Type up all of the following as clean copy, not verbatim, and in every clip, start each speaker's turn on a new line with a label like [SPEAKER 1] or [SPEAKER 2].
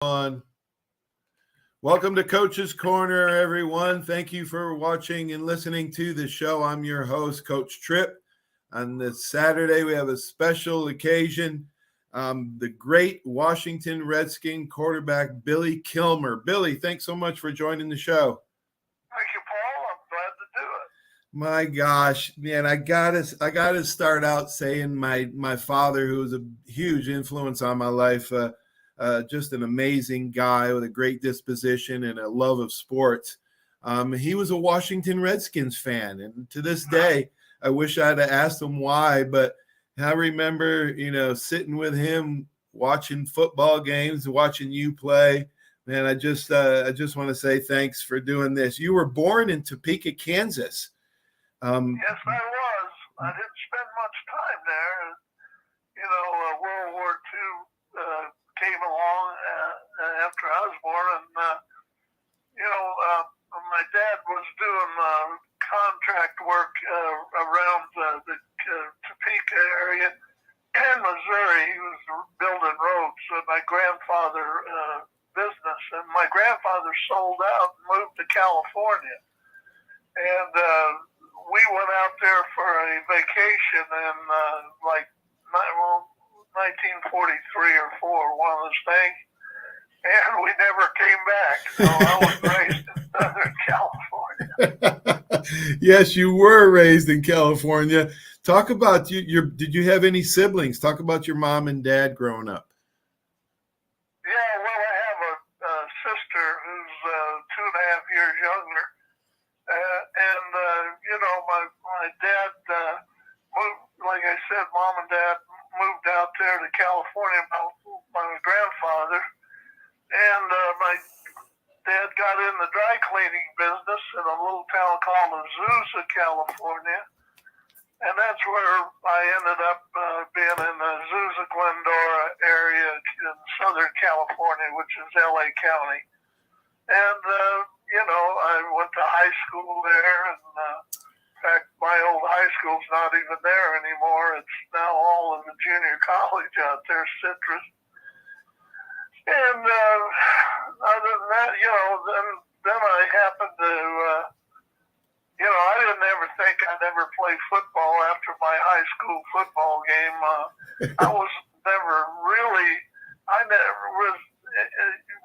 [SPEAKER 1] On. Welcome to Coach's Corner, everyone. Thank you for watching and listening to the show. I'm your host, Coach Tripp. On this Saturday, we have a special occasion. The great Washington Redskin quarterback, Billy Kilmer. Billy, thanks so much for joining the show.
[SPEAKER 2] Thank you, Paul. I'm glad to do it.
[SPEAKER 1] My gosh, man, I gotta start out saying my father, who was a huge influence on my life, just an amazing guy with a great disposition and a love of sports. He was a Washington Redskins fan, and to this day, I wish I'd have asked him why, but I remember, sitting with him, watching football games, watching you play. Man, I just want to say thanks for doing this. You were born in Topeka, Kansas.
[SPEAKER 2] Yes, I was. I didn't spend much time there. World War II came along after I was born, and my dad was doing contract work around the Topeka area and Missouri. He was building roads. My grandfather business, and my grandfather sold out and moved to California, and we went out there for a vacation in 1943 or 4, one of those things, and we never came back. So I was raised in Southern California.
[SPEAKER 1] Yes, you were raised in California. Talk about did you have any siblings? Talk about your mom and dad growing up.
[SPEAKER 2] Yeah, well, I have a sister who's 2.5 years younger. My dad moved, like I said, mom and dad moved out there to California by my grandfather. And my dad got in the dry cleaning business in a little town called Azusa, California. And that's where I ended up being in the Azusa, Glendora area in Southern California, which is LA County. And, I went to high school there, and in fact, my old high school's not even there anymore. It's now all in the junior college out there, Citrus. And other than that, then I happened to, I didn't ever think I'd ever play football after my high school football game. I was never really, I never was,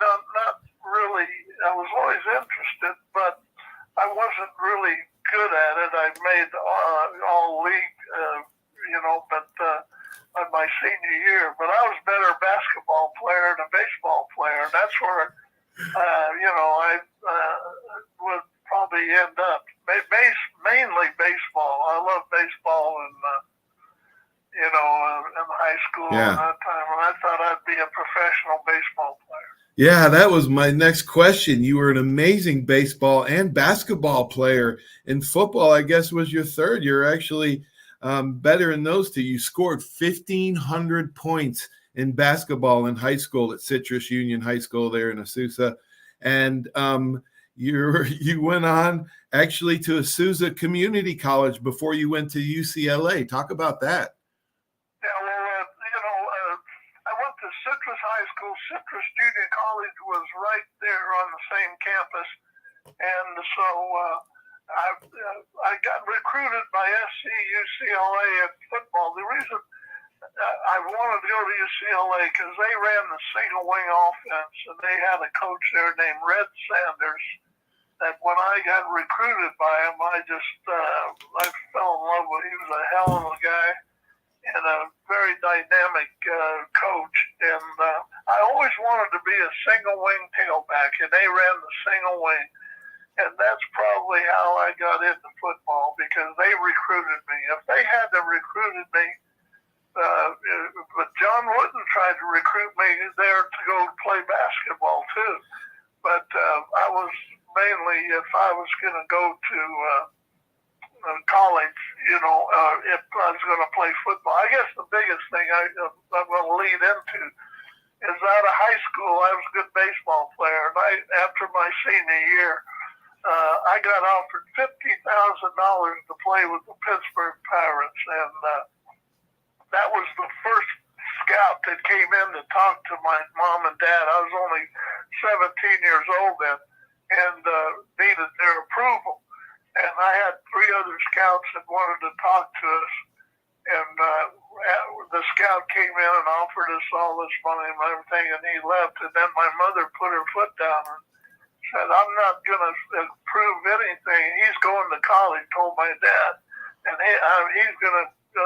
[SPEAKER 2] not really, I was always interested, but I wasn't really good at it. I made all league, but on my senior year. But I was a better basketball player than a baseball player. That's where, I would probably end up. Mainly baseball. I love baseball in high school.
[SPEAKER 1] Yeah.
[SPEAKER 2] At that time, and I thought I'd be a professional baseball player.
[SPEAKER 1] Yeah, that was my next question. You were an amazing baseball and basketball player. In football, I guess, was your third. You're actually better in those two. You scored 1,500 points in basketball in high school at Citrus Union High School there in Azusa. And you went on actually to Azusa Community College before you went to UCLA. Talk about that.
[SPEAKER 2] Citrus High School, Citrus Junior College was right there on the same campus, and so I got recruited by UCLA at football. The reason I wanted to go to UCLA because they ran the single wing offense, and they had a coach there named Red Sanders. That when I got recruited by him, I fell in love with him. He was a hell of a guy and a very dynamic coach. And I always wanted to be a single wing tailback, and they ran the single wing. And that's probably how I got into football, because they recruited me. If they hadn't recruited me, but John Wooden tried to recruit me there to go play basketball too. But I was mainly, if I was going to go to college, if I was going to play football. I guess the biggest thing I'm going to lead into is out of high school, I was a good baseball player. And after my senior year, I got offered $50,000 to play with the Pittsburgh Pirates. And that was the first scout that came in to talk to my mom and dad. I was only 17 years old then, and needed their approval. And I had 3 other scouts that wanted to talk to us. And the scout came in and offered us all this money and everything, and he left. And then my mother put her foot down and said, "I'm not going to approve anything. He's going to college," told my dad. And he's going to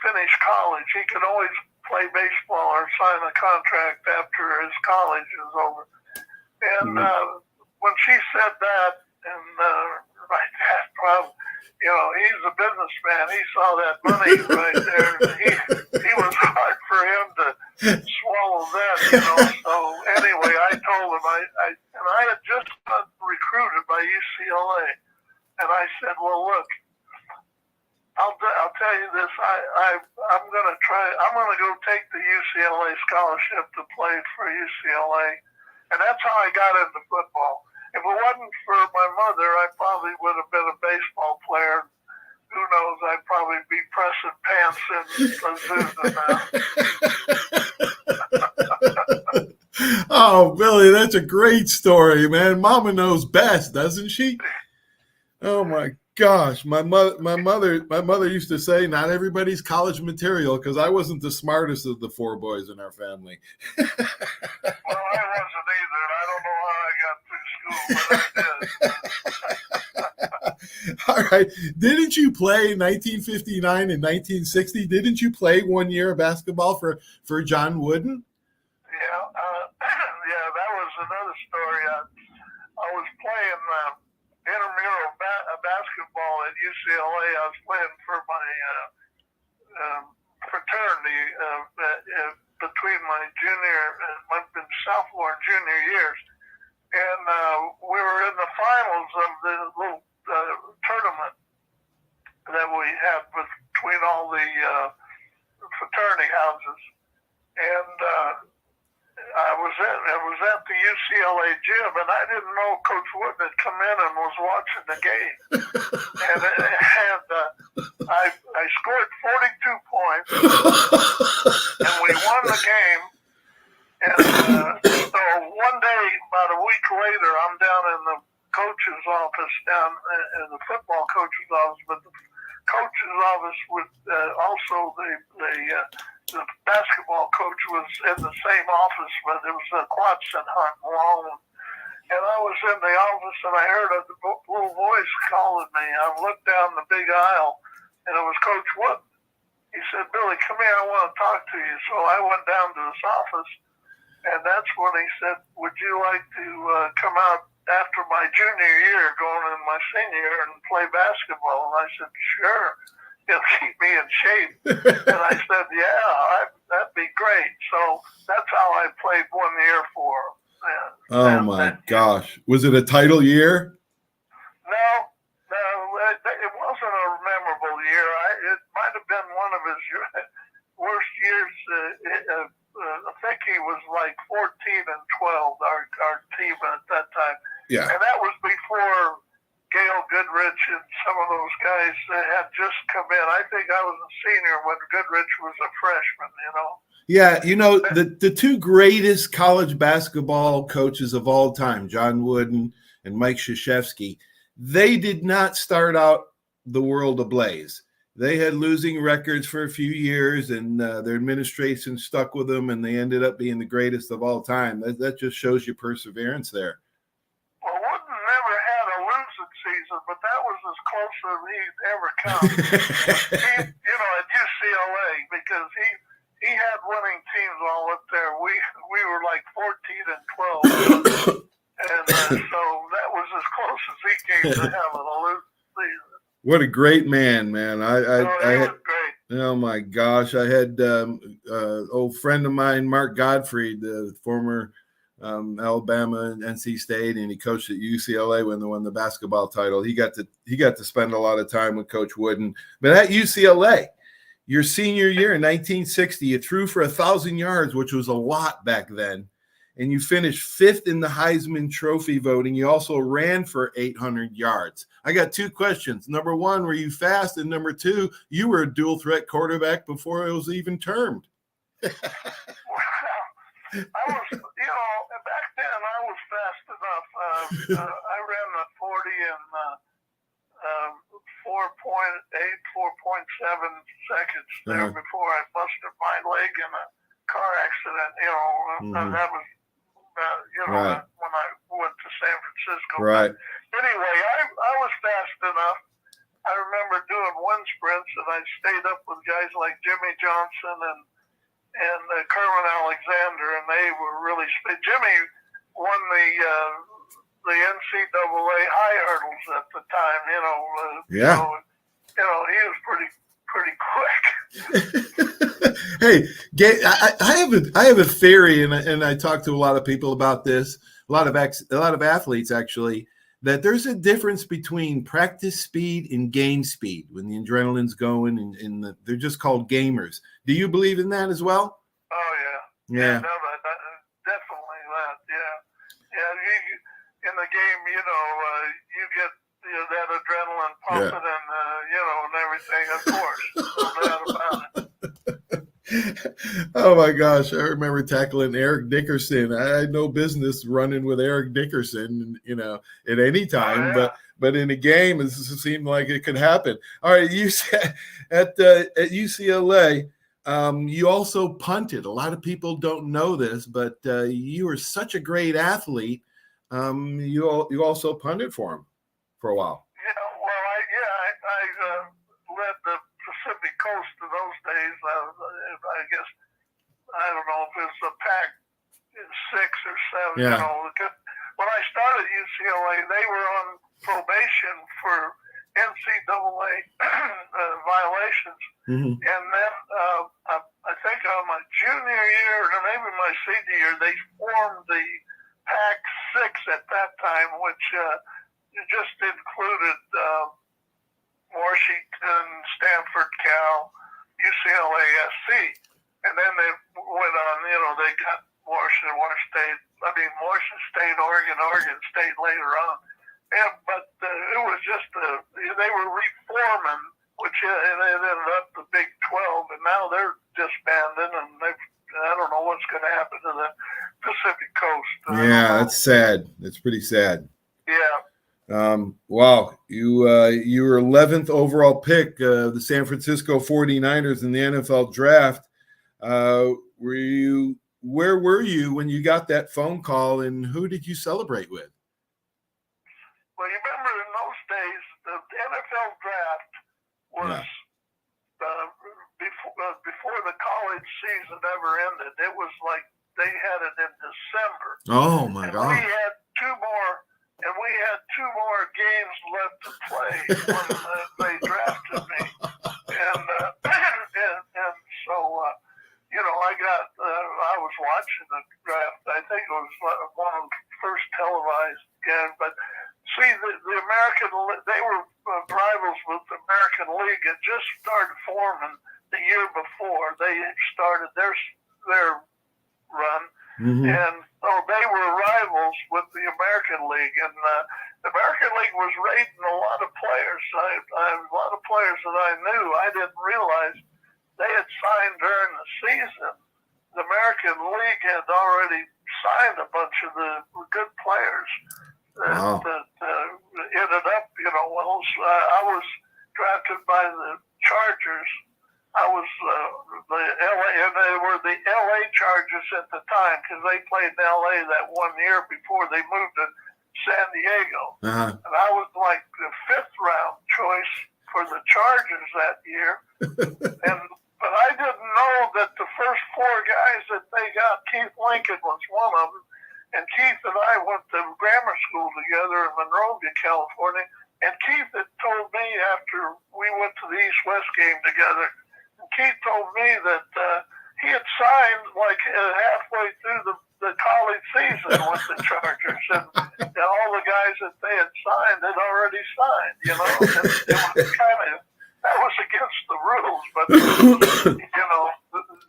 [SPEAKER 2] finish college. He can always play baseball or sign a contract after his college is over. And when she said that, and my dad probably, he's a businessman. He saw that money right there. He was hard for him to swallow that, So anyway, I told him I had just got recruited by UCLA, and I said, "Well, look, I'll tell you this. I'm gonna try. I'm gonna go take the UCLA scholarship to play for UCLA, and that's how I got into football. If it wasn't for my mother, I probably would have been a baseball player. Who knows? I'd probably be pressing pants in Azusa now."
[SPEAKER 1] Oh, Billy, that's a great story, man. Mama knows best, doesn't she? Oh my gosh, my mother used to say, "Not everybody's college material," because I wasn't the smartest of the 4 boys in our family.
[SPEAKER 2] Well, I wasn't either. I don't know how I got through school, but I did.
[SPEAKER 1] All right. Didn't you play in 1959 and 1960? Didn't you play 1 year of basketball for John Wooden?
[SPEAKER 2] Yeah, that was another story. I was playing intramural basketball at UCLA. I was playing for my fraternity between my sophomore and junior years, and we were in the finals of the little tournament that we had between all the fraternity houses, and I was at the UCLA gym, and I didn't know Coach Wood had come in and was watching the game. And I scored 42 points, and we won the game. And so one day, about a week later, I'm down in the coach's office, down in the football coach's office, but the coach's office with also the basketball coach was in the same office, but it was a Quatson Hunt along. And I was in the office, and I heard a little voice calling me. I looked down the big aisle, and it was Coach Wood. He said, "Billy, come here, I want to talk to you." So I went down to his office, and that's when he said, "Would you like to come out after my junior year, going in my senior year, and play basketball?" And I said, "Sure. It'll keep me in shape." And I said, "Yeah, that'd be great." So that's how I played 1 year for him.
[SPEAKER 1] Oh my gosh. Was it a title year?
[SPEAKER 2] No, it wasn't a memorable year. It might have been one of his worst years. I think he was like 14-12, our team at that time.
[SPEAKER 1] Yeah.
[SPEAKER 2] And that was before Gail Goodrich and some of those guys had just come in. I think I was a senior when Goodrich was a freshman,
[SPEAKER 1] Yeah, the 2 greatest college basketball coaches of all time, John Wooden and Mike Krzyzewski, they did not start out the world ablaze. They had losing records for a few years, and their administration stuck with them, and they ended up being the greatest of all time. That just shows you perseverance there.
[SPEAKER 2] Well, Wooden never had a losing season, but that was as close as he'd ever come. At UCLA, because he had winning teams all up there. We were like 14-12, and so that was as close as he came to having a losing season.
[SPEAKER 1] What a great man!
[SPEAKER 2] He was great.
[SPEAKER 1] Oh my gosh, I had old friend of mine, Mark Gottfried, the former Alabama and NC State, and he coached at UCLA when they won the basketball title. He got to spend a lot of time with Coach Wooden. But at UCLA, your senior year in 1960, you threw for 1,000 yards, which was a lot back then, and you finished 5th in the Heisman Trophy voting. You also ran for 800 yards. I got 2 questions. Number 1, were you fast? And number 2, you were a dual threat quarterback before it was even termed.
[SPEAKER 2] I was, back then I was fast enough. I ran the 40 in 4.8, 4.7 seconds there before I busted my leg in a car accident. That was,
[SPEAKER 1] right.
[SPEAKER 2] when I went to San Francisco.
[SPEAKER 1] Right.
[SPEAKER 2] But anyway, I was fast enough. I remember doing one sprints, and I stayed up with guys like Jimmy Johnson and Kerwin Alexander, and they were really. Jimmy won the NCAA high hurdles at the time.
[SPEAKER 1] Yeah.
[SPEAKER 2] So, he was pretty quick.
[SPEAKER 1] Hey, I have a theory, and I talk to a lot of people about this. A lot of athletes actually, that there's a difference between practice speed and game speed when the adrenaline's going, and they're just called gamers. Do you believe in that as well?
[SPEAKER 2] Oh
[SPEAKER 1] yeah.
[SPEAKER 2] No, definitely that. Yeah. In the game, you get that adrenaline pumping, and and everything. Of course, no doubt about it.
[SPEAKER 1] Oh my gosh, I remember tackling Eric Dickerson. I had no business running with Eric Dickerson, at any time, but in a game, it seemed like it could happen. All right, you said at UCLA, you also punted. A lot of people don't know this, but you were such a great athlete. You also punted for him for a while.
[SPEAKER 2] Yeah, well, I led the Pacific Coast in those days. I guess, I don't know if it's a pack 6 or 7.
[SPEAKER 1] Yeah.
[SPEAKER 2] When I started at UCLA, they were on probation for NCAA violations.
[SPEAKER 1] Mm-hmm.
[SPEAKER 2] And then I think on my junior year, or maybe my senior year, they formed the Pac 6 at that time, which just included Washington, Stanford, Cal, UCLA, SC. And then they went on, they got Washington State, Oregon State later on. But it was just, they were reforming, which it ended up the Big 12, and now they're disbanding, and I don't know what's going to happen to the Pacific Coast.
[SPEAKER 1] Yeah, that's sad. That's pretty sad.
[SPEAKER 2] Yeah.
[SPEAKER 1] Wow. You were 11th overall pick, the San Francisco 49ers in the NFL draft. Where were you when you got that phone call, and who did you celebrate with?
[SPEAKER 2] Well, you remember in those days, the NFL draft was before the college season ever ended. It was like they had it in December.
[SPEAKER 1] Oh my God!
[SPEAKER 2] We had two more games left to play when they drafted me, and so I was watching the draft. I think it was one of the first televised games, but. See, the American, they were rivals with the American League. It just started forming the year before. They started their run, and so they were rivals with the American League. And the American League was rating a lot of players. A lot of players that I knew, I didn't realize they had signed during the season. The American League had already signed a bunch of the good players.
[SPEAKER 1] Wow.
[SPEAKER 2] That ended up, I was drafted by the Chargers. I was the LA, and they were the LA Chargers at the time because they played in LA that 1 year before they moved to San Diego. And I was like the 5th round choice for the Chargers that year. But I didn't know that the first 4 guys that they got, Keith Lincoln was one of them. And Keith and I went to grammar school together in Monrovia, California. And Keith had told me after we went to the East-West game together, and Keith told me that he had signed like halfway through the college season with the Chargers. And all the guys that they had signed had already signed, And it was that was against the rules, but,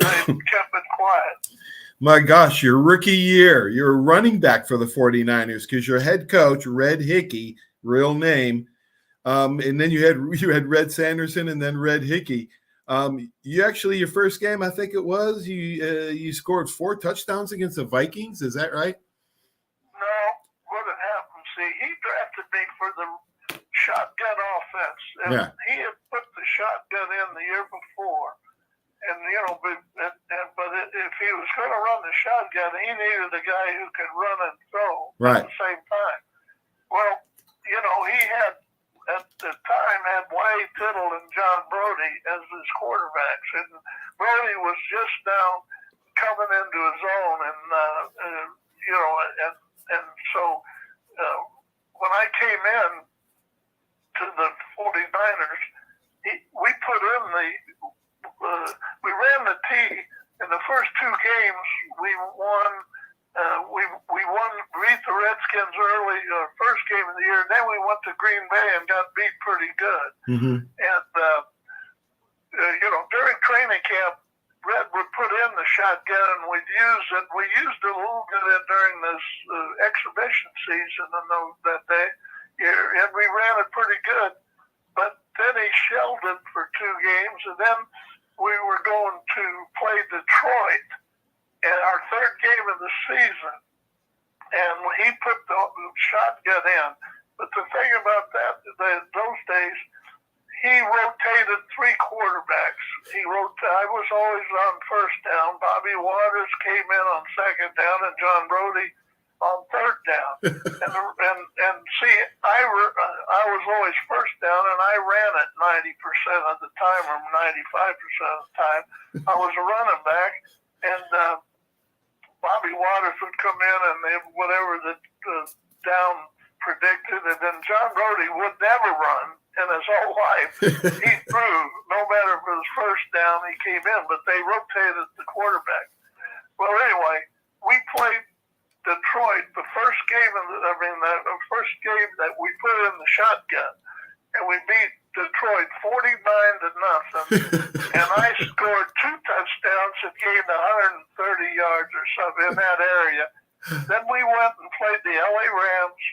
[SPEAKER 2] they kept it quiet.
[SPEAKER 1] My gosh, your rookie year, you're a running back for the 49ers because your head coach, Red Hickey, real name, and then you had Red Sanderson and then Red Hickey. You actually, your first game, I think it was, you scored 4 touchdowns against the Vikings. Is that right?
[SPEAKER 2] No, what had happened, see, he drafted me for the shotgun offense. And
[SPEAKER 1] Yeah.
[SPEAKER 2] he had put the shotgun in the year before. And, but if he was going to run the shotgun, he needed a guy who could run and throw
[SPEAKER 1] Right.
[SPEAKER 2] at the same time. Well, he had, at the time, had Wyatt Tittle and John Brody as his quarterbacks. And Brody was just now coming into his own. And so when I came in to the 49ers, we put in we ran the T. In the first 2 games, we won. We beat the Redskins early, first game of the year. Then we went to Green Bay and got beat pretty good.
[SPEAKER 1] Mm-hmm.
[SPEAKER 2] And during training camp, Red would put in the shotgun, and we'd use it. We used it a little bit during this exhibition season that year, and we ran it pretty good. But then he shelved it for 2 games, and then we were going to play Detroit in our 3rd game of the season, and he put the shotgun in. But the thing about those days, he rotated 3 quarterbacks. I was always on first down. Bobby Waters came in on second down, and John Brody on third down. and see, I was always first down, and I ran it 90% of the time, or 95% of the time. I was a running back, and Bobby Waters would come in and whatever the down predicted, and then John Brody would never run in his whole life. He threw, no matter if it was first down, he came in, but they rotated the quarterback. Well, anyway, we played Detroit, the first game the first game that we put in the shotgun, and we beat Detroit 49-0, and I scored 2 touchdowns and gained 130 yards or something in that area. Then we went and played the LA Rams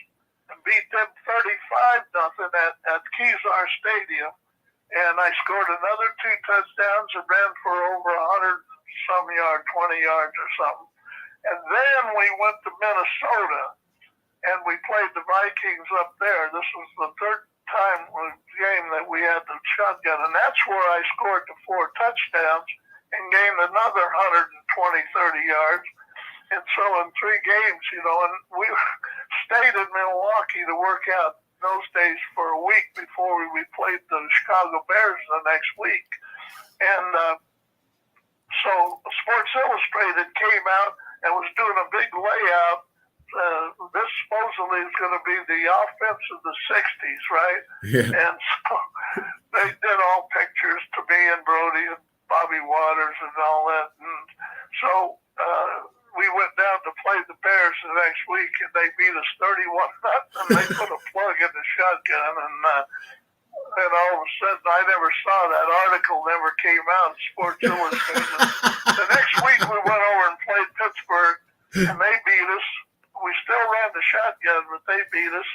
[SPEAKER 2] and beat them 35-0 at Kezar Stadium, and I scored another 2 touchdowns and ran for over 100 some yards, 20 yards or something. And then we went to Minnesota, and we played the Vikings up there. This was the 3rd game that we had the shotgun, and that's where I scored the 4 touchdowns and gained another 120, 30 yards. And so in 3 games, and we stayed in Milwaukee to work out those days for a week before we played the Chicago Bears the next week. And so Sports Illustrated came out and was doing a big layout. This supposedly is going to be the offense of the 60s, right?
[SPEAKER 1] Yeah.
[SPEAKER 2] And so they did all pictures to me and Brody and Bobby Waters and all that. And so we went down to play the Bears the next week, and they beat us 31-0. And they put a plug in the shotgun, and all of a sudden, I never saw that article. Never came out in Sports Illustrated. The next week, we went over and played Pittsburgh, and they beat us. We still ran the shotgun, but they beat us.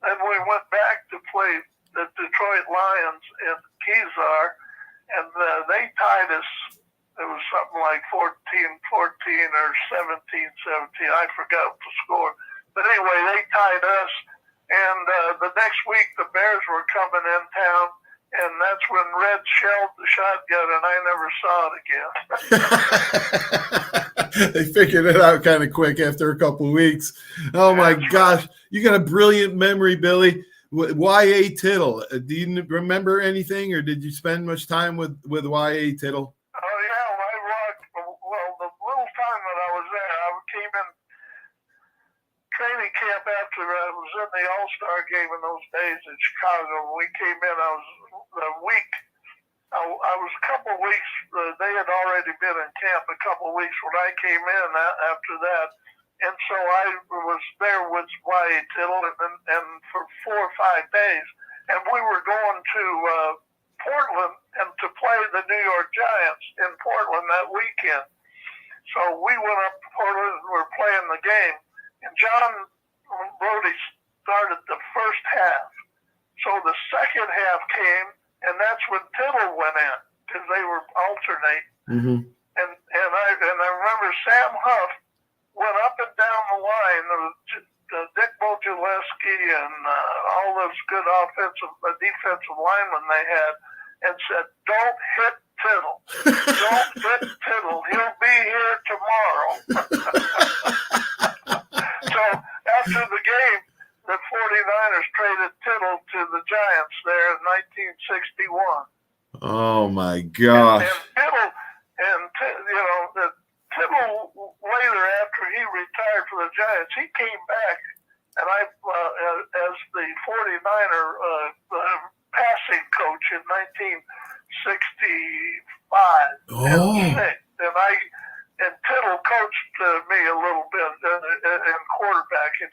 [SPEAKER 2] Then we went back to play the Detroit Lions in Kezar, and they tied us. It was something like 14-14 or 17-17. I forgot the score. But anyway, they tied us. And the next week, the Bears were coming in town, and that's when Red shelled the shotgun, and I never saw it again.
[SPEAKER 1] They figured it out kind of quick after a couple of weeks. Oh, my gosh. You got a brilliant memory, Billy. Y.A. Tittle. Do you remember anything, or did you spend much time with Y.A. Tittle?
[SPEAKER 2] Oh, yeah. Well, the little time that I was there, I came in training camp after I was in the All-Star game in those days in Chicago. When we came in, I was a week. I was a couple of weeks. They had already been in camp a couple of weeks when I came in after that. And so I was there with Y.A. Tittle and for 4 or 5 days. And we were going to Portland and to play the New York Giants in Portland that weekend. So we went up to Portland and we were playing the game. And John Brody started the first half. So the second half came, and that's when Tittle went in. because they were alternate.
[SPEAKER 1] Mm-hmm.
[SPEAKER 2] And I remember Sam Huff went up and down the line. Dick Bojalewski and all those good defensive linemen they had, and said, "Don't hit Tittle. Don't hit Tittle. He'll be here tomorrow." So after the game, the 49ers traded Tittle to the Giants there in 1961.
[SPEAKER 1] Oh my gosh!
[SPEAKER 2] And Tittle, Tittle later, after he retired from the Giants, he came back, and as the 49er passing coach in 1965 and 6. And Tittle coached me a little bit in quarterback, and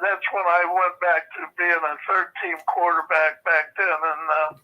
[SPEAKER 2] that's when I went back to being a third-team quarterback back then, and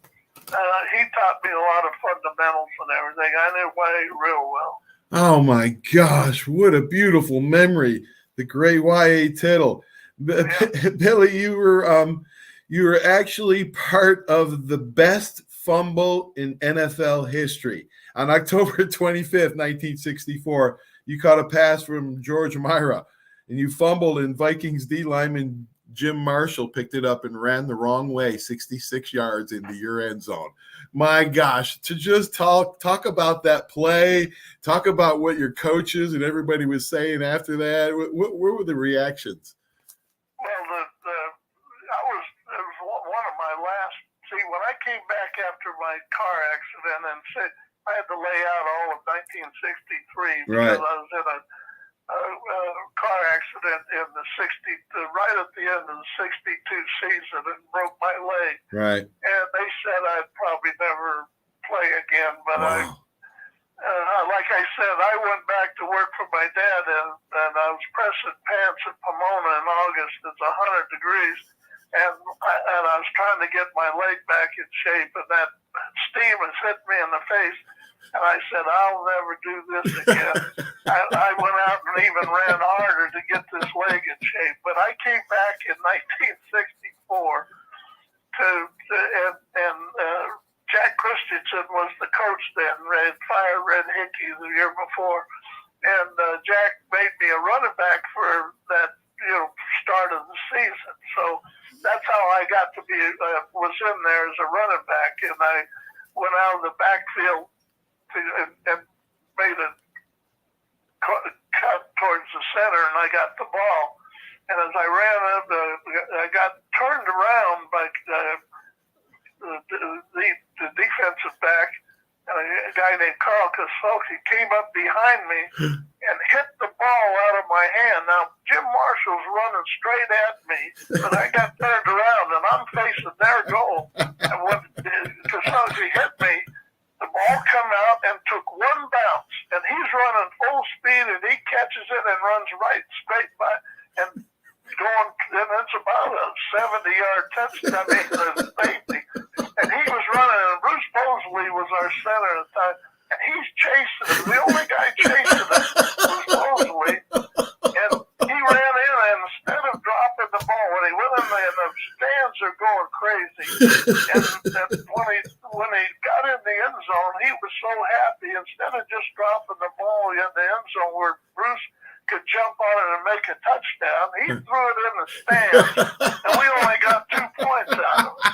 [SPEAKER 2] he taught me a lot of fundamentals and everything. I knew Wade real well.
[SPEAKER 1] Oh my gosh, what a beautiful memory. The great Y.A. Tittle.
[SPEAKER 2] Yeah.
[SPEAKER 1] Billy, you were actually part of the best fumble in NFL history. On October 25th, 1964, you caught a pass from George Myra, and you fumbled, and Vikings D lineman Jim Marshall picked it up and ran the wrong way, 66 yards into your end zone. My gosh, to just talk about that play, talk about what your coaches and everybody was saying after that. What were the reactions?
[SPEAKER 2] Well, it was one of my last. See, when I came back after my car accident and said I had to lay out all of 1963 because
[SPEAKER 1] Right.
[SPEAKER 2] I was in a car accident in right at the end of the 62 season and broke my leg.
[SPEAKER 1] Right.
[SPEAKER 2] And they said I'd probably never play again. But
[SPEAKER 1] Wow.
[SPEAKER 2] like I said, I went back to work for my dad, and I was pressing pants in Pomona in August. It's 100 degrees. And I was trying to get my leg back in shape, and that steam has hit me in the face. And I said, I'll never do this again. I went out and even ran harder to get this leg in shape. But I came back in 1964 and Jack Christensen was the coach then. Red Hickey the year before. And Jack made me a running back for that start of the season. So that's how I got to was in there as a running back. And I went out of the backfield and made a cut towards the center, and I got the ball. And as I ran up, I got turned around by the defensive back, a guy named Carl Kosoki came up behind me and hit the ball out of my hand. Now, Jim Marshall's running straight at me, but I got turned around, and I'm facing their goal. And when Kosoki hit me, the ball come out and took one bounce, and he's running full speed, and he catches it and runs right straight by, and it's about a 70-yard touchdown, safety, and he was running, and Bruce Mosley was our center at the time, and he's chasing him. The only guy chasing him was Mosley, and he ran in, and instead of dropping the ball, when he went in there, the stands are going crazy, and when he got in the end zone, he was so happy. Instead of just dropping the ball in the end zone where Bruce could jump on it and make a touchdown, he threw it in the stands, and we only got 2 points out of it.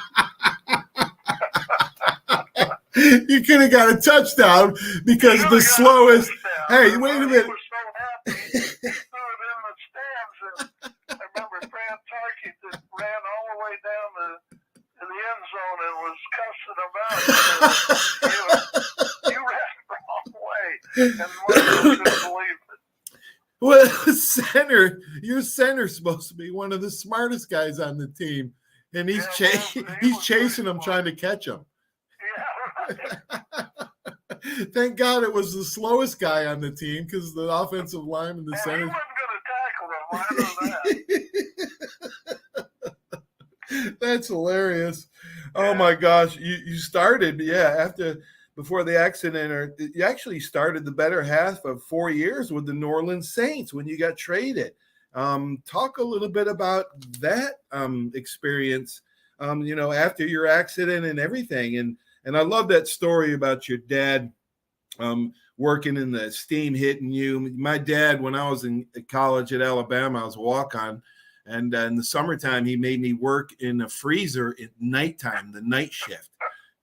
[SPEAKER 1] You could have got a touchdown because the slowest. Hey, wait a minute.
[SPEAKER 2] He was so happy, he threw it in the stands, and I remember Fran Tarkey that ran all the way down to the end zone and was cussing him out. You ran the wrong way, and Marshall couldn't believe it.
[SPEAKER 1] Well, your center's supposed to be one of the smartest guys on the team, and he's chasing him, trying to catch him.
[SPEAKER 2] Yeah, right.
[SPEAKER 1] Thank God it was the slowest guy on the team, because the offensive line and the center.
[SPEAKER 2] He wasn't going to tackle him. I know that.
[SPEAKER 1] That's hilarious. Oh my gosh. You started, before the accident, or you actually started the better half of 4 years with the New Orleans Saints when you got traded. Talk a little bit about that experience, after your accident and everything, and And I love that story about your dad working in the steam hitting you. My dad, when I was in college at Alabama, I was a walk-on. And in the summertime, he made me work in a freezer at nighttime, the night shift,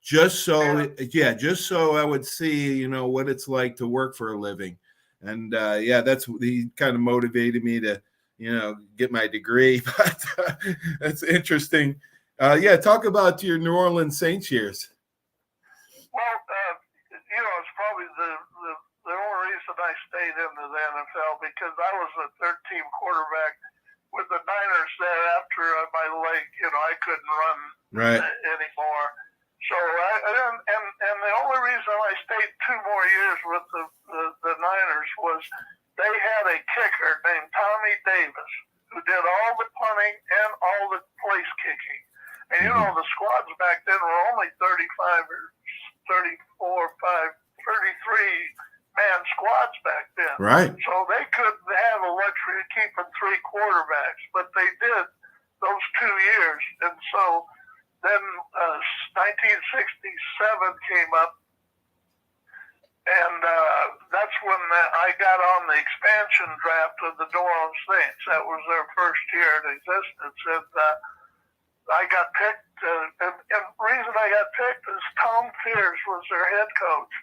[SPEAKER 1] just so I would see, you know, what it's like to work for a living. And that's he kind of motivated me to, you know, get my degree. But that's interesting. Talk about your New Orleans Saints years.
[SPEAKER 2] Well, you know, it's probably the only reason I stayed into the NFL, because I was a third-team quarterback with the Niners there after my leg, you know, I couldn't run anymore. So and the only reason I stayed 2 more years with the Niners was they had a kicker named Tommy Davis who did all the punting and all the place kicking. And you know, the squads back then were only 35 or 34, 33-man squads back then.
[SPEAKER 1] Right.
[SPEAKER 2] So they couldn't have a luxury of keeping 3 quarterbacks, but they did those 2 years. And so then 1967 came up, and that's when I got on the expansion draft of the New Orleans Saints. That was their first year in existence. And I got picked, and the reason I got picked is Tom Fears was their head coach.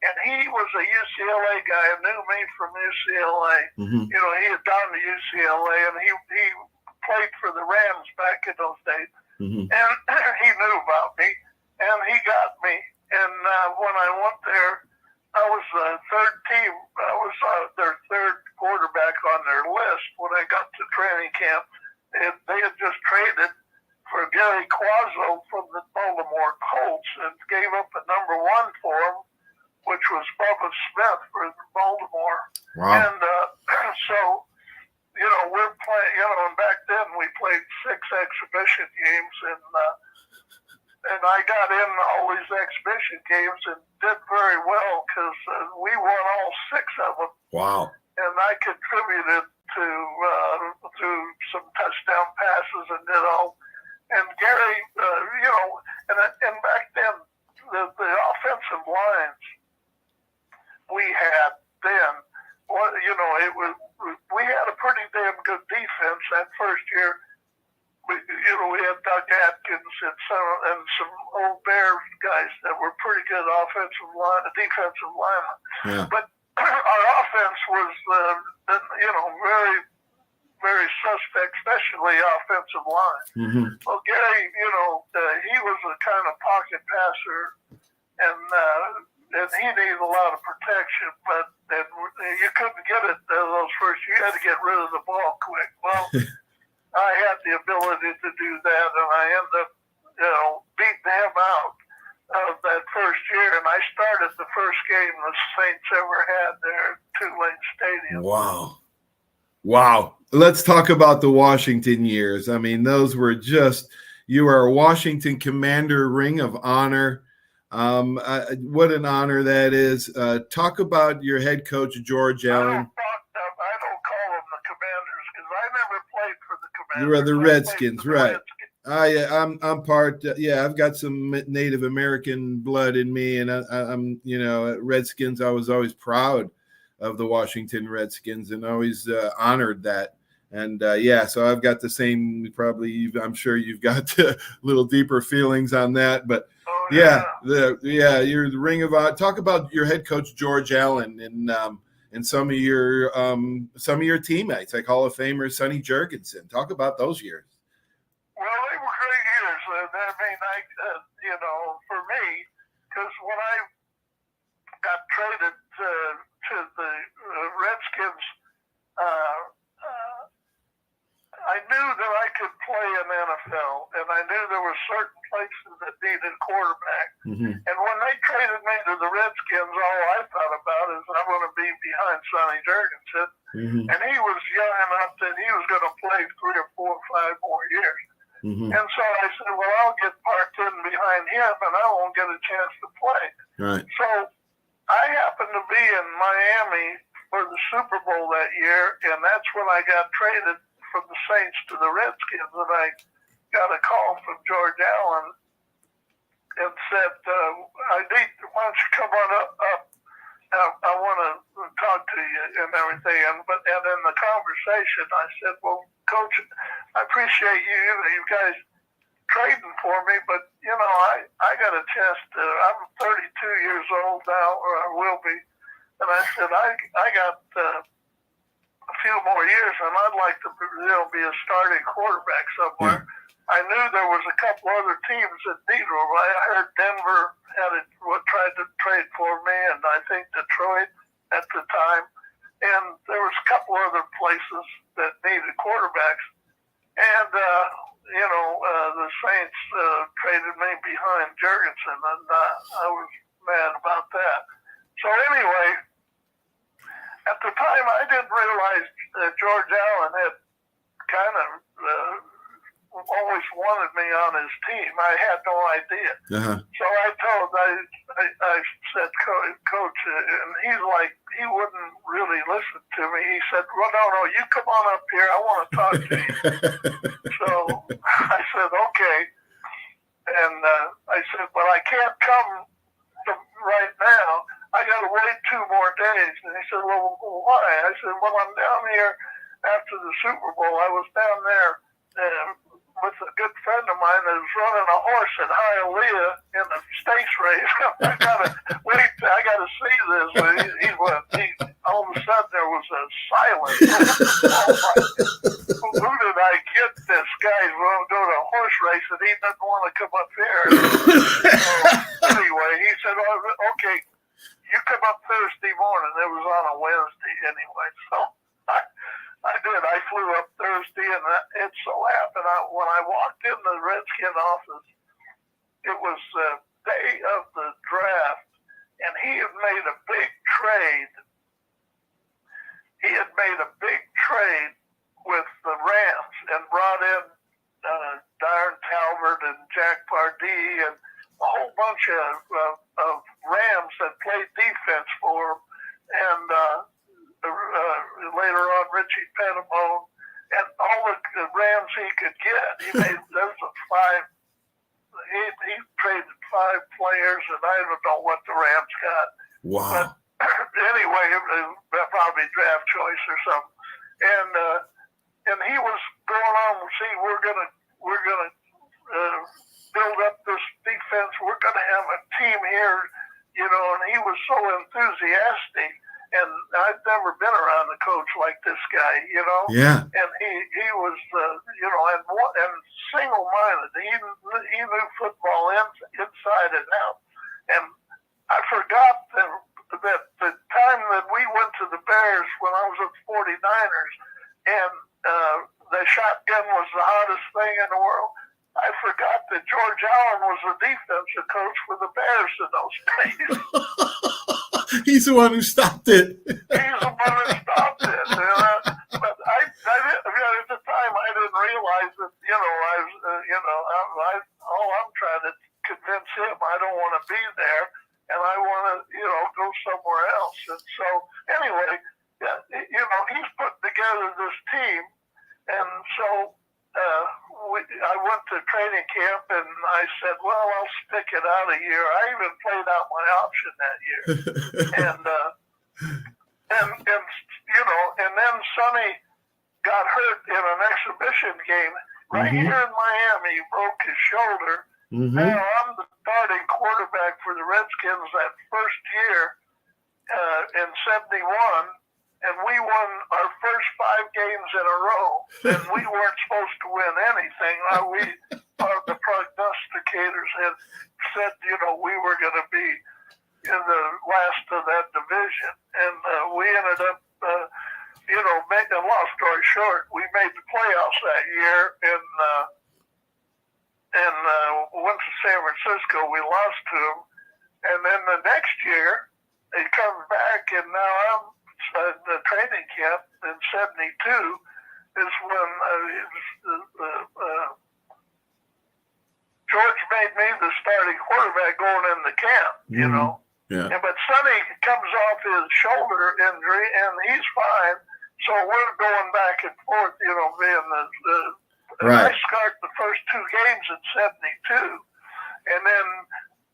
[SPEAKER 2] And he was a UCLA guy and knew me from UCLA. You know, he had gone to UCLA, and he played for the Rams back in those days. And he knew about me, and he got me. And when I went there, I was the third team. I was their third quarterback on their list. When I got to training camp, they had just traded for Gary Quazzo from the Baltimore Colts and gave up a number 1 for him, which was Bubba Smith for Baltimore.
[SPEAKER 1] Wow.
[SPEAKER 2] And so, you know, we're playing, you know, and back then we played 6 exhibition games, and I got in all these exhibition games and did very well because we won all 6 of them. Wow. And I contributed to some touchdown passes and did all. And Gary, you know, and back then, the offensive lines we had then, well, you know, we had a pretty damn good defense that first year. We had Doug Atkins and some old Bears guys that were pretty good defensive linemen. Yeah. But our offense was, you know, very, very suspect, especially offensive line. Well, Gary, you know, he was a kind of pocket passer, and he needed a lot of protection, but you couldn't get it those first. You had to get rid of the ball quick. Well, I had the ability to do that, and I ended up, you know, beating him out of that first year, and I started the first game the Saints ever had there at Tulane Stadium.
[SPEAKER 1] Wow. Let's talk about the Washington years. I mean, those were just, you are a Washington Commander, Ring of Honor. What an honor that is. Talk about your head coach, George Allen.
[SPEAKER 2] I don't call them the Commanders because I never played for the Commanders.
[SPEAKER 1] You are the Redskins, right? I'm part. I've got some Native American blood in me, and I'm, you know, Redskins. I was always proud of the Washington Redskins and always honored that. And so I've got the same. Probably, I'm sure you've got a little deeper feelings on that, but. You're the Ring of Honor. Talk about your head coach George Allen and some of your teammates, like Hall of Famer Sonny Jurgensen. Talk about those years.
[SPEAKER 2] Well, they were great years. I mean, you know, for me, because when I got traded to the Redskins, I knew that I could play in NFL, and I knew there were certain places that needed a quarterback. And when they traded me to the Redskins, all I thought about is I'm going to be behind Sonny Jurgensen. And he was young enough that he was going to play 3 or 4 or 5 more years. And so I said, well, I'll get parked in behind him, and I won't get a chance to play. Right. So I happened to be in Miami for the Super Bowl that year, and that's when I got traded from the Saints to the Redskins, and I got a call from George Allen, and said, why don't you come on up? I want to talk to you and everything. And in the conversation, I said, well, Coach, I appreciate you. You guys trading for me, but I got a chance to. I'm 32 years old now, or I will be, and I said I got a few more years, and I'd like to be a starting quarterback somewhere. Yeah. I knew there was a couple other teams that needed them. I heard Denver tried to trade for me, and I think Detroit at the time, and there was a couple other places that needed quarterbacks, and the Saints traded me behind Jurgensen, and I was mad about that. So anyway, at the time, I didn't realize that George Allen had kind of always wanted me on his team. I had no idea. Uh-huh. So I said, Coach, and he's like, he wouldn't really listen to me. He said, well, no, you come on up here. I want to talk to you. So I said, okay. And I said, but I can't come right now. I got to wait 2 more days. And he said, well, why? I said, well, I'm down here after the Super Bowl. I was down there with a good friend of mine that was running a horse at Hialeah in the stakes race. I got to see this. All of a sudden there was a silence. Who did I get this guy going to go to a horse race and he doesn't want to come up here? So anyway, he said, okay, you come up Thursday morning. It was on a Wednesday anyway. So I did. I flew up Thursday, and it so happened when I walked in the Redskin office, it was the day of the draft, and he had made a big trade. He had made a big trade with the Rams and brought in Darren Talbert and Jack Pardee and a whole bunch of Rams that played defense for him, and later on Richie Pettibone, and all the Rams he could get. He made he traded 5 players, and I don't know what the Rams got.
[SPEAKER 1] Wow.
[SPEAKER 2] But anyway, probably draft choice or something. And he was going on, see, we're gonna build up this defense. We're gonna have a team here, and he was so enthusiastic. And I've never been around a coach like this guy,
[SPEAKER 1] Yeah.
[SPEAKER 2] And he was, and single-minded. He knew football inside and out. And I forgot that the time that we went to the Bears when I was at 49ers, and the shotgun was the hottest thing in the world. I forgot that George Allen was the defensive coach for the Bears in those days.
[SPEAKER 1] He's the one who stopped it.
[SPEAKER 2] He's the one who stopped it. But I at the time, I didn't realize that, all I'm trying to convince him, I don't want to be there, and I want to, go somewhere else. And so, anyway, he's putting together this team, and so I went to training camp, and I said, well, I'll stick it out a year. I even played out my option that year. And then Sonny got hurt in an exhibition game right here in Miami. He broke his shoulder. Mm-hmm. Now I'm the starting quarterback for the Redskins that first year in 71. And we won our first 5 games in a row, and we weren't supposed to win anything. The prognosticators had said, we were going to be in the last of that division, and we ended up, making a long story short, we made the playoffs that year, and went to San Francisco. We lost to them, and then the next year they come back, and now I'm the training camp in 72 is when George made me the starting quarterback going into camp, Yeah. But Sonny comes off his shoulder injury, and he's fine. So we're going back and forth, being right. I start the first 2 games in 72, and then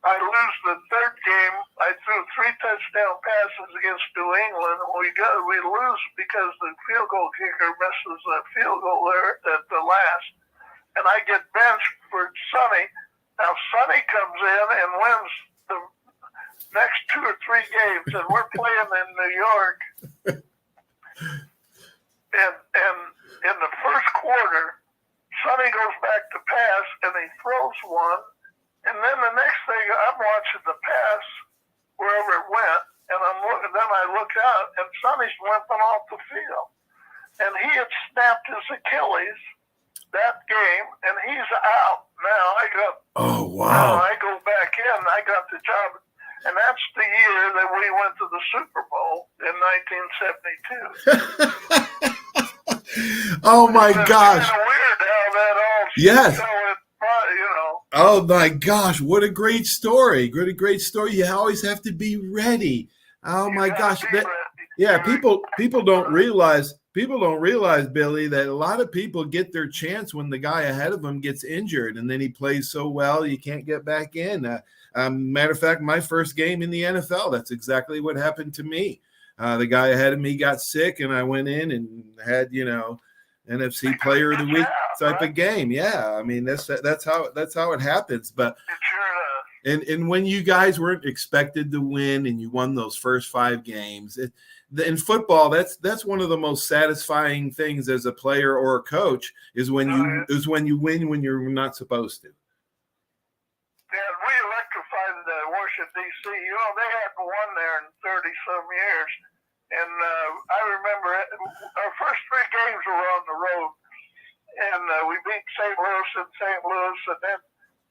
[SPEAKER 2] I lose the third game. I threw 3 touchdown passes against New England, and we lose because the field goal kicker misses a field goal there at the last, and I get benched for Sonny. Now Sonny comes in and wins the next 2 or 3 games, and we're playing in New York, and in the first quarter, Sonny goes back to pass, and he throws one. And then the next thing, I'm watching the pass wherever it went, and then I look out, and Sonny's limping off the field. And he had snapped his Achilles that game, and he's out. Now Now I go back in, I got the job. And that's the year that we went to the Super Bowl in 1972.
[SPEAKER 1] Oh, my gosh.
[SPEAKER 2] It's kind of weird how that all
[SPEAKER 1] Yes.
[SPEAKER 2] you know.
[SPEAKER 1] Oh my gosh, what a great story. What a great story. You always have to be ready. Oh my gosh. People don't realize, Billy, that a lot of people get their chance when the guy ahead of them gets injured and then he plays so well you can't get back in. Matter of fact, my first game in the NFL, that's exactly what happened to me. The guy ahead of me got sick and I went in and had, NFC Player of the Week type of game. Yeah, I mean that's how it happens. But and when you guys weren't expected to win and you won those first 5 games, in football, that's one of the most satisfying things as a player or a coach is when you win when you're not supposed to.
[SPEAKER 2] Yeah, we electrified Washington D.C. They hadn't won there in 30-some years. And I remember our first 3 games were on the road, and we beat St. Louis, and then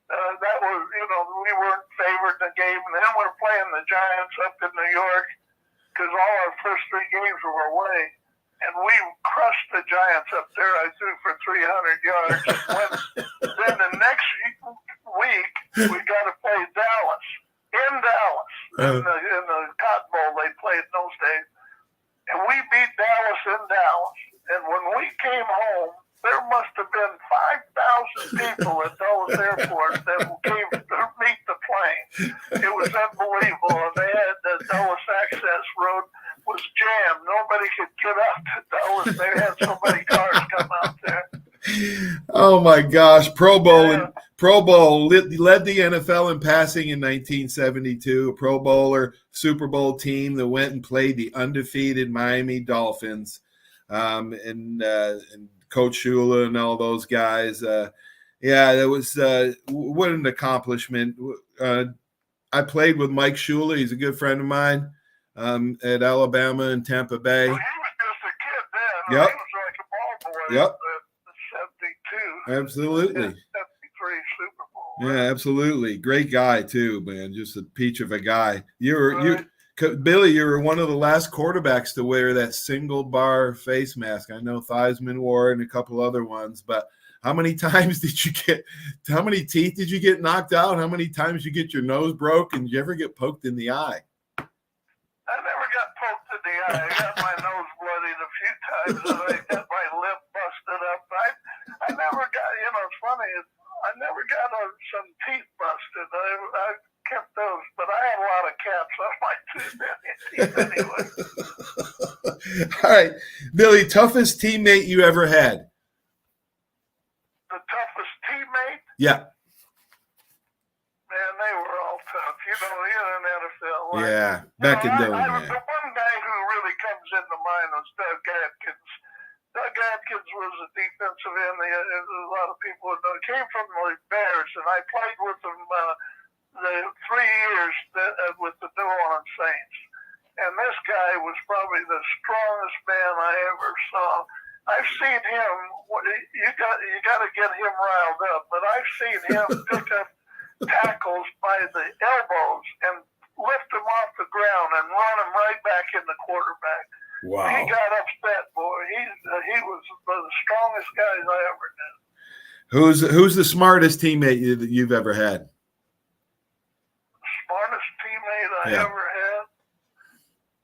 [SPEAKER 2] that was, we weren't favored in the game. And then we're playing the Giants up in New York because all our first 3 games were away, and we crushed the Giants up there. I threw for 300 yards. Then the next week, we got to play Dallas, in the Cotton Bowl they played in those days. And we beat Dallas in Dallas. And when we came home, there must have been 5,000 people at Dulles Airport that came to meet the plane. It was unbelievable. And they had the Dulles Access Road was jammed. Nobody could get up to Dulles. They had so many cars come out there.
[SPEAKER 1] Oh my gosh, Pro Bowl led the NFL in passing in 1972. A Pro Bowler, Super Bowl team that went and played the undefeated Miami Dolphins, and Coach Shula and all those guys. That was what an accomplishment. I played with Mike Shula. He's a good friend of mine at Alabama and Tampa Bay.
[SPEAKER 2] Well, he was just a kid then.
[SPEAKER 1] Yep.
[SPEAKER 2] He was like a ball boy.
[SPEAKER 1] Yep.
[SPEAKER 2] 72.
[SPEAKER 1] Absolutely.
[SPEAKER 2] 73 Super Bowl.
[SPEAKER 1] Yeah, absolutely. Great guy too, man. Just a peach of a guy. Billy, you were one of the last quarterbacks to wear that single bar face mask. I know Theismann wore it and a couple other ones, but how many times how many teeth did you get knocked out? How many times you get your nose broke, and did you ever get poked in the eye?
[SPEAKER 2] I never got poked in the eye. I got my nose bloodied a few times, and I got my lip busted up. I never got, it's funny, I never got some teeth busted. I kept those, but I had a lot of caps on my teeth anyway.
[SPEAKER 1] All right, Billy, toughest teammate you ever had?
[SPEAKER 2] The toughest teammate?
[SPEAKER 1] Yeah.
[SPEAKER 2] Man, they were all tough. In the NFL.
[SPEAKER 1] Back in Dillon.
[SPEAKER 2] The one guy who really comes into mind was Doug Atkins. Doug Atkins was a defensive end. A lot of people know. He came from the Bears, and I played with him the 3 years with the New Orleans Saints. And this guy was probably the strongest man I ever saw. I've seen him. You got to get him riled up, but I've seen him pick up tackles by the elbows and lift them off the ground and run them right back in the quarterback.
[SPEAKER 1] Wow.
[SPEAKER 2] He got upset, boy. He was the strongest guys I ever knew.
[SPEAKER 1] Who's the smartest teammate that you've ever had?
[SPEAKER 2] Smartest teammate I ever had?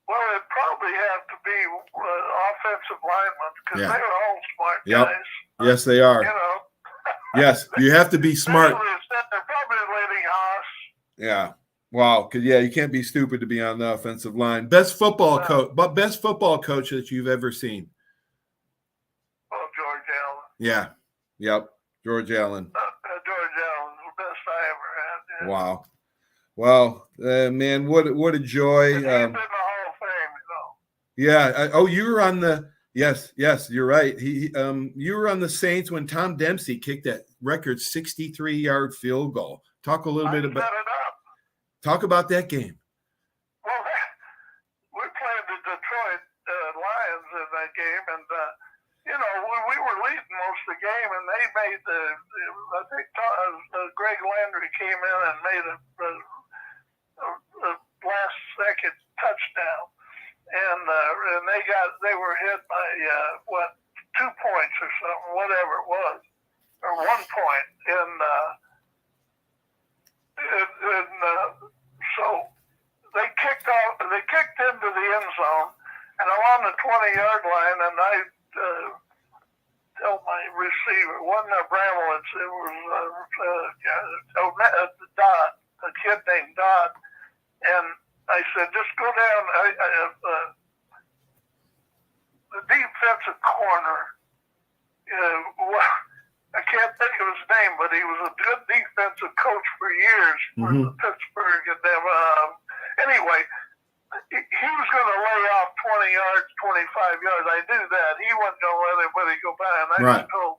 [SPEAKER 2] Well, it'd probably have to be offensive linemen because they were all smart guys.
[SPEAKER 1] Yes, they are. Yes, you have to be smart.
[SPEAKER 2] They're probably Lenny Haas.
[SPEAKER 1] Yeah. Wow. Because you can't be stupid to be on the offensive line. Best football coach that you've ever seen.
[SPEAKER 2] Oh, George Allen.
[SPEAKER 1] Yeah. Yep. George Allen.
[SPEAKER 2] George Allen's the best I ever had. Yeah.
[SPEAKER 1] Wow. Well, man, what a joy.
[SPEAKER 2] And he's in the Hall of Fame,
[SPEAKER 1] Yeah. You were on the yes. You're right. You were on the Saints when Tom Dempsey kicked that record 63-yard field goal. Talk a little bit about.
[SPEAKER 2] Set it up.
[SPEAKER 1] Talk about that game.
[SPEAKER 2] Well, we played the Detroit Lions in that game, and we were leading most of the game, and they made I think Greg Landry came in and made a last-second touchdown, and they were hit by 2 points or something, whatever it was, or 1 point, so they kicked into the end zone, and I'm on the 20-yard line, and I tell my receiver, wasn't a Bramowitz, it was Dodd, a kid named Dodd, and I said, just go down. The defensive corner, I can't think of his name, but he was a good defensive coach for years for Pittsburgh and them. Anyway, he was going to lay off 20 yards, 25 yards. I knew that. He wasn't going to let anybody go by. And I just told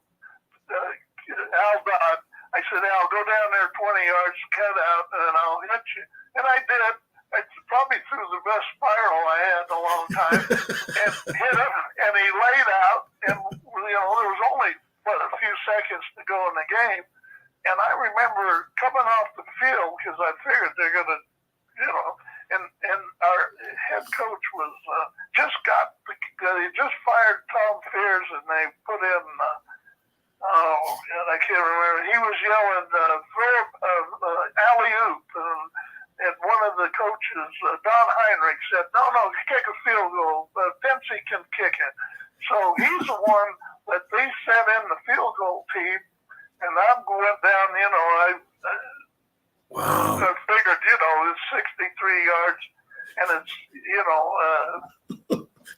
[SPEAKER 2] Al Dodd, I said, Al, go down there 20 yards, cut out, and I'll hit you. And I did. I probably threw the best spiral I had in a long time and hit him. And he laid out, and there was only a few seconds to go in the game. And I remember coming off the field because I figured they're going to, and our head coach was he just fired Tom Fears, and they put in, I can't remember. He was yelling, alley-oop, and one of the coaches, Don Heinrich, said, no, kick a field goal. Dempsey can kick it. So he's the one that they sent in the field goal team, and I'm going down,
[SPEAKER 1] wow.
[SPEAKER 2] I figured, it's 63 yards, and it's,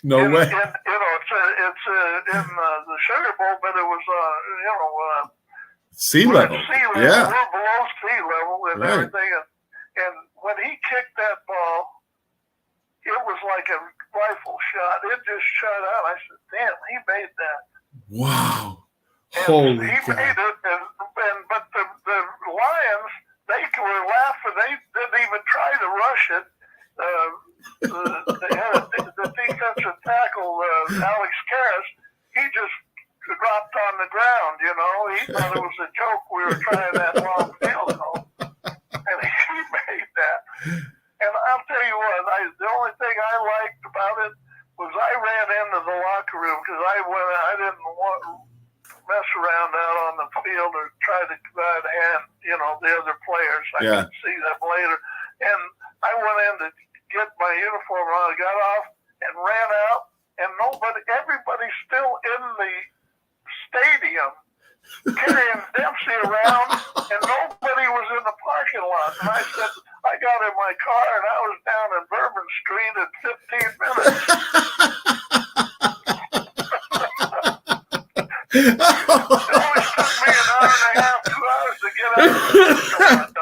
[SPEAKER 1] no way.
[SPEAKER 2] It's in the Sugar Bowl, but it was,
[SPEAKER 1] sea level. Yeah.
[SPEAKER 2] We're below sea level and everything. And when he kicked that ball, it was like a rifle shot. It just shot out. I said, damn, he made that.
[SPEAKER 1] Wow.
[SPEAKER 2] And
[SPEAKER 1] Holy
[SPEAKER 2] he
[SPEAKER 1] God.
[SPEAKER 2] made it, but the Lions, they were laughing. They didn't even try to rush it. They had the defensive tackle, Alex Karras. He just dropped on the ground, He thought it was a joke we were trying that long field goal. And he made that. And I'll tell you what, the only thing I liked about it was I ran into the locker room because I didn't want to mess around out on the field or try to hand, the other players. I could see them later. And I went in to get my uniform on. I got off and ran out, and everybody's still in the stadium carrying Dempsey around, and nobody was in the parking lot. And I said, I got in my car, and I was down in Bourbon Street in 15 minutes. It always took me an hour and a half, 2 hours to get out of the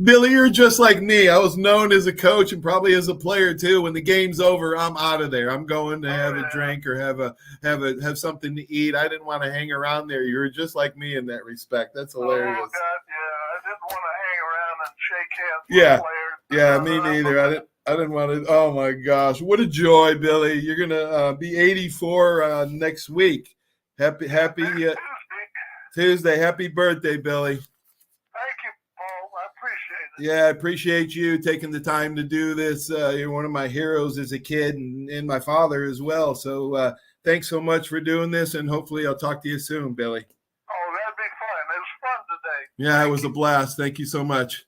[SPEAKER 1] Billy, you're just like me. I was known as a coach and probably as a player too. When the game's over, I'm out of there. I'm going to have a drink or have something to eat. I didn't want to hang around there. You were just like me in that respect. That's hilarious.
[SPEAKER 2] Oh God, yeah. I didn't want to hang around and shake hands with players.
[SPEAKER 1] Yeah, me neither. I didn't want to. Oh my gosh, what a joy, Billy! You're gonna be 84 next week. Happy Tuesday. Happy birthday, Billy.
[SPEAKER 2] Thank you, Paul. I appreciate it.
[SPEAKER 1] Yeah, I appreciate you taking the time to do this. You're one of my heroes as a kid and my father as well. So thanks so much for doing this, and hopefully I'll talk to you soon, Billy.
[SPEAKER 2] Oh, that'd be fun. It was fun today.
[SPEAKER 1] Yeah, it was a blast. Thank you so much.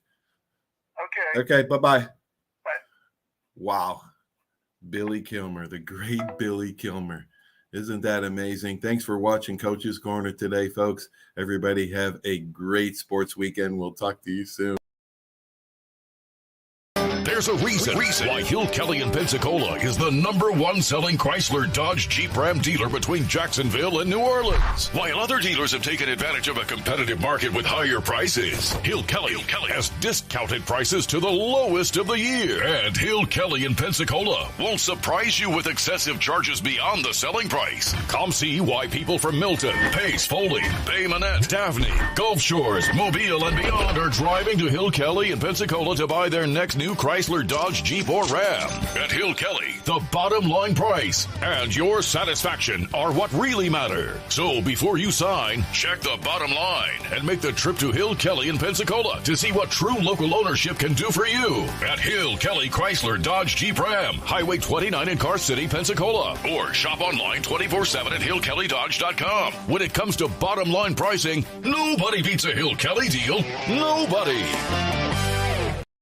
[SPEAKER 2] Okay.
[SPEAKER 1] Bye-bye.
[SPEAKER 2] Bye.
[SPEAKER 1] Wow. Billy Kilmer, the great Billy Kilmer. Isn't that amazing? Thanks for watching Coach's Corner today, folks. Everybody have a great sports weekend. We'll talk to you soon.
[SPEAKER 3] There's a reason why Hill Kelly in Pensacola is the #1 selling Chrysler Dodge Jeep Ram dealer between Jacksonville and New Orleans. While other dealers have taken advantage of a competitive market with higher prices, Hill Kelly has discounted prices to the lowest of the year. And Hill Kelly in Pensacola won't surprise you with excessive charges beyond the selling price. Come see why people from Milton, Pace, Foley, Bay Minette, Daphne, Gulf Shores, Mobile, and beyond are driving to Hill Kelly in Pensacola to buy their next new Chrysler, Dodge, Jeep, or Ram. At Hill Kelly, the bottom line price and your satisfaction are what really matter. So before you sign, check the bottom line and make the trip to Hill Kelly in Pensacola to see what true local ownership can do for you. At Hill Kelly Chrysler, Dodge, Jeep, Ram, Highway 29 in Car City, Pensacola. Or shop online 24/7 at hillkellydodge.com. When it comes to bottom line pricing, nobody beats a Hill Kelly deal. Nobody.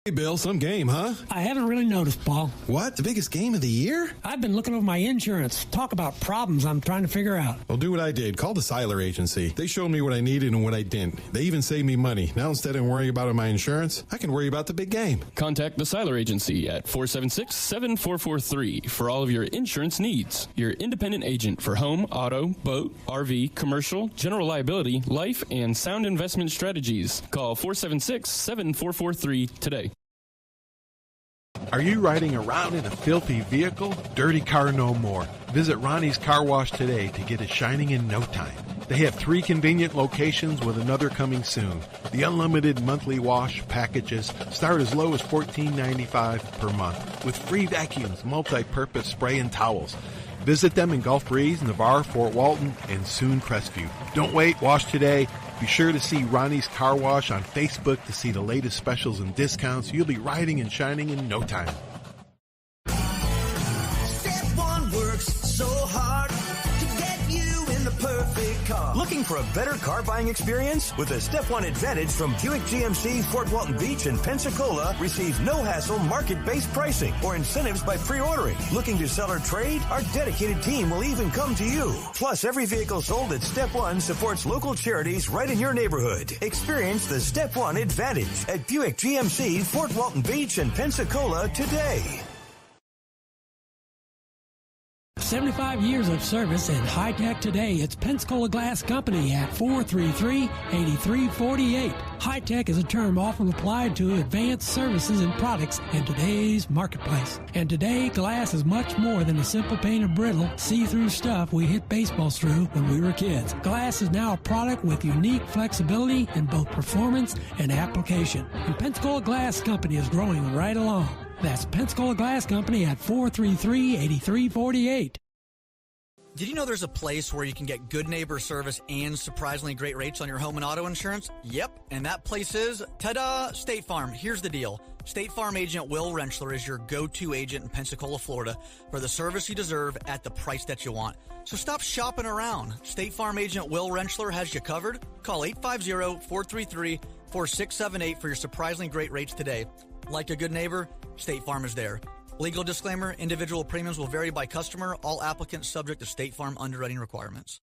[SPEAKER 4] Hey, Bill, some game, huh?
[SPEAKER 5] I haven't really noticed, Paul.
[SPEAKER 4] What? The biggest game of the year?
[SPEAKER 5] I've been looking over my insurance. Talk about problems I'm trying to figure out.
[SPEAKER 4] Well, do what I did. Call the Seiler Agency. They showed me what I needed and what I didn't. They even saved me money. Now, instead of worrying about my insurance, I can worry about the big game.
[SPEAKER 6] Contact the Seiler Agency at 476-7443 for all of your insurance needs. Your independent agent for home, auto, boat, RV, commercial, general liability, life, and sound investment strategies. Call 476-7443 today.
[SPEAKER 7] Are you riding around in a filthy vehicle? Dirty car no more. Visit Ronnie's Car Wash today to get it shining in no time. They have 3 convenient locations with another coming soon. The unlimited monthly wash packages start as low as $14.95 per month with free vacuums, multi-purpose spray, and towels. Visit them in Gulf Breeze, Navarre, Fort Walton, and soon Crestview. Don't wait, wash today. Be sure to see Ronnie's Car Wash on Facebook to see the latest specials and discounts. You'll be riding and shining in no time.
[SPEAKER 8] Step One works so hard to get you in the perfect car.
[SPEAKER 9] Looking for a better car buying experience? With a Step One Advantage from Buick GMC, Fort Walton Beach, and Pensacola, receive no-hassle market-based pricing or incentives by pre-ordering. Looking to sell or trade? Our dedicated team will even come to you. Plus, every vehicle sold at Step One supports local charities right in your neighborhood. Experience the Step One Advantage at Buick GMC, Fort Walton Beach, and Pensacola today.
[SPEAKER 5] 75 years of service and high-tech today. It's Pensacola Glass Company at 433-8348. High-tech is a term often applied to advanced services and products in today's marketplace. And today, glass is much more than a simple painted brittle, see-through stuff we hit baseballs through when we were kids. Glass is now a product with unique flexibility in both performance and application. And Pensacola Glass Company is growing right along. That's Pensacola Glass Company at 433-8348.
[SPEAKER 10] Did you know there's a place where you can get good neighbor service and surprisingly great rates on your home and auto insurance? Yep, and that place is, ta-da, State Farm. Here's the deal. State Farm agent Will Rentschler is your go-to agent in Pensacola, Florida for the service you deserve at the price that you want. So stop shopping around. State Farm agent Will Rentschler has you covered. Call 850-433-4678 for your surprisingly great rates today. Like a good neighbor, State Farm is there. Legal disclaimer, individual premiums will vary by customer. All applicants subject to State Farm underwriting requirements.